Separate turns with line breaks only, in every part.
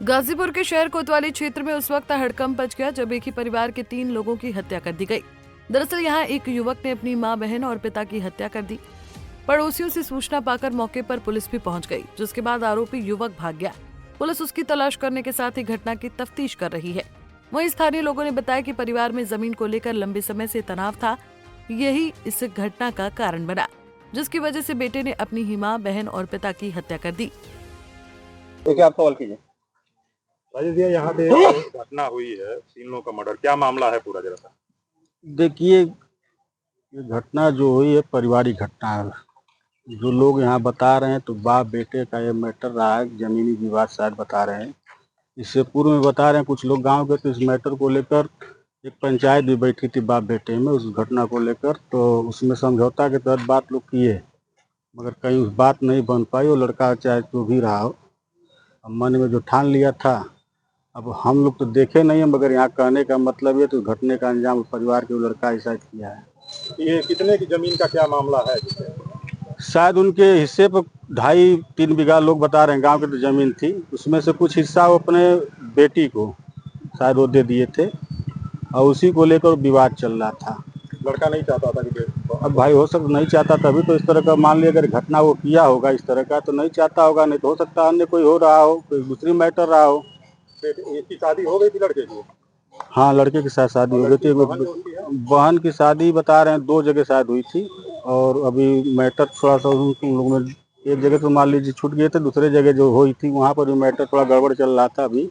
गाजीपुर के शहर कोतवाली क्षेत्र में उस वक्त हड़कंप मच गया जब एक ही परिवार के 3 लोगों की हत्या कर दी गई। दरअसल यहाँ एक युवक ने अपनी मां, बहन और पिता की हत्या कर दी। पड़ोसियों से सूचना पाकर मौके पर पुलिस भी पहुंच गई, जिसके बाद आरोपी युवक भाग गया। पुलिस उसकी तलाश करने के साथ ही घटना की तफ्तीश कर रही है। वहीं स्थानीय लोगों ने बताया कि परिवार में जमीन को लेकर लंबे समय से तनाव था, यही इस घटना का कारण बना, जिसकी वजह से बेटे ने अपनी ही मां, बहन और पिता की हत्या कर दी।
तो क्या आप सवाल कीजिए।
राजेश भैया, यहाँ पे घटना हुई है, 3 लोगों का मर्डर, क्या मामला है पूरा जरा सा?
देखिए, ये घटना जो हुई है पारिवारिक घटना है। जो लोग यहाँ बता रहे हैं तो बाप बेटे का ये मैटर रहा है, जमीनी विवाद शायद बता रहे हैं। इससे पूर्व में बता रहे हैं कुछ लोग गांव के, तो इस मैटर को लेकर एक पंचायत भी बैठी थी बाप बेटे में उस घटना को लेकर, तो उसमें समझौता के तहत बात लोग किए, मगर कहीं उस बात नहीं बन पाई। वो लड़का चाहे जो भी रहा हो, मन में जो ठान लिया था, अब हम लोग तो देखे नहीं है, मगर यहाँ कहने का मतलब ये तो घटने का अंजाम परिवार के लड़का ऐसा किया है।
ये कितने की जमीन का क्या मामला है?
शायद उनके हिस्से पर 2.5-3 बीघा लोग बता रहे हैं, गांव की तो जमीन थी, उसमें से कुछ हिस्सा वो अपने बेटी को शायद वो दे दिए थे और उसी को लेकर विवाद चल रहा था।
लड़का नहीं चाहता था कि
अब भाई हो सकता नहीं चाहता, तभी तो इस तरह का मान लिया, अगर घटना वो किया होगा इस तरह का तो नहीं चाहता होगा, नहीं तो हो सकता अन्य कोई हो रहा हो, कोई दूसरी मैटर रहा हो।
इसकी शादी हो गई थी लड़के की?
हाँ, लड़के के साथ शादी हो गई थी। बहन की शादी बता रहे हैं 2 जगह शायद हुई थी, और अभी मैटर थोड़ा सा उन लोगों में एक जगह तो मान लीजिए छूट गए थे, दूसरे जगह जो हुई थी वहाँ पर भी मैटर थोड़ा गड़बड़ चल रहा था। अभी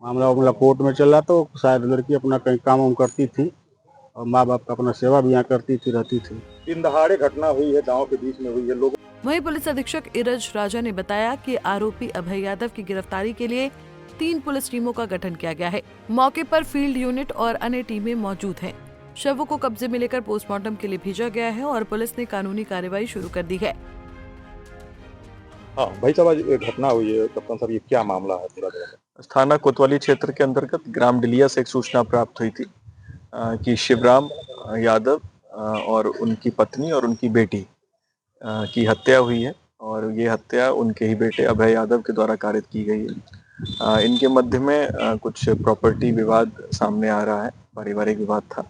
मामला कोर्ट में चल रहा था। शायद लड़की अपना कहीं काम वाम करती थी और माँ बाप का अपना सेवा भी यहाँ करती थी, रहती थी।
दिन दहाड़े घटना हुई है, गाँव के बीच में हुई है। लोग
वहीं पुलिस अधीक्षक इरज राजा ने बताया कि आरोपी अभय यादव की गिरफ्तारी के लिए 3 पुलिस टीमों का गठन किया गया है। मौके पर फील्ड यूनिट और अन्य टीमें मौजूद हैं। शवों को कब्जे में लेकर पोस्टमार्टम के लिए भेजा गया है और पुलिस ने कानूनी कार्रवाई शुरू कर दी है।
हाँ भाई साहब, आज घटना हुई है, कप्तान साहब ये क्या मामला है पूरा?
थाना कोतवाली क्षेत्र के अंतर्गत ग्राम डिलिया से एक सूचना प्राप्त हुई थी कि शिवराम यादव और उनकी पत्नी और उनकी बेटी की हत्या हुई है, और ये हत्या उनके ही बेटे अभय यादव के द्वारा कारित की गई है। इनके मध्य में कुछ प्रॉपर्टी विवाद सामने आ रहा है, पारिवारिक विवाद था।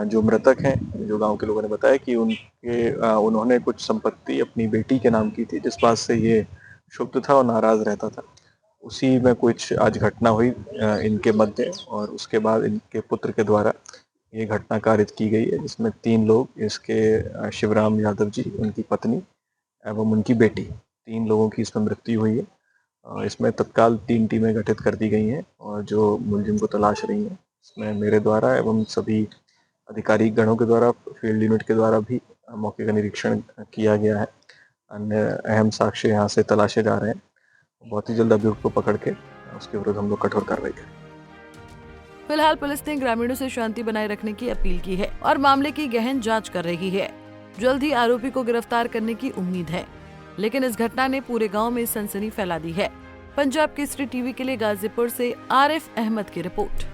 जो मृतक हैं, जो गांव के लोगों ने बताया कि उन्होंने कुछ संपत्ति अपनी बेटी के नाम की थी, जिस बात से ये क्षुब्ध था और नाराज रहता था। उसी में कुछ आज घटना हुई इनके मध्य, और उसके बाद इनके पुत्र के द्वारा ये घटना कारित की गई है, जिसमें 3 लोग, इसके शिवराम यादव जी, उनकी पत्नी एवं उनकी बेटी, 3 लोगों की इसमें मृत्यु हुई है। इसमें तत्काल 3 टीमें गठित कर दी गई हैं और जो मुलजिम को तलाश रही हैं। इसमें मेरे द्वारा एवं सभी अधिकारी गणों के द्वारा, फील्ड यूनिट के द्वारा भी मौके का निरीक्षण किया गया है। अन्य अहम साक्ष्य यहाँ से तलाशे जा रहे हैं। बहुत ही जल्द अभियुक्त को पकड़ के उसके विरुद्ध हम लोग कठोर कार्रवाई करेंगे।
फिलहाल पुलिस ने ग्रामीणों से शांति बनाए रखने की अपील की है और मामले की गहन जांच कर रही है। जल्द ही आरोपी को गिरफ्तार करने की उम्मीद है, लेकिन इस घटना ने पूरे गांव में सनसनी फैला दी है। पंजाब केसरी टीवी के लिए गाजीपुर से आरिफ अहमद की रिपोर्ट।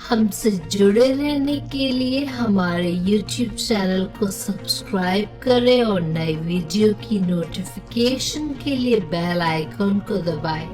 हमसे जुड़े रहने के लिए हमारे YouTube चैनल को सब्सक्राइब करें और नई वीडियो की नोटिफिकेशन के लिए बेल आइकन को दबाएं।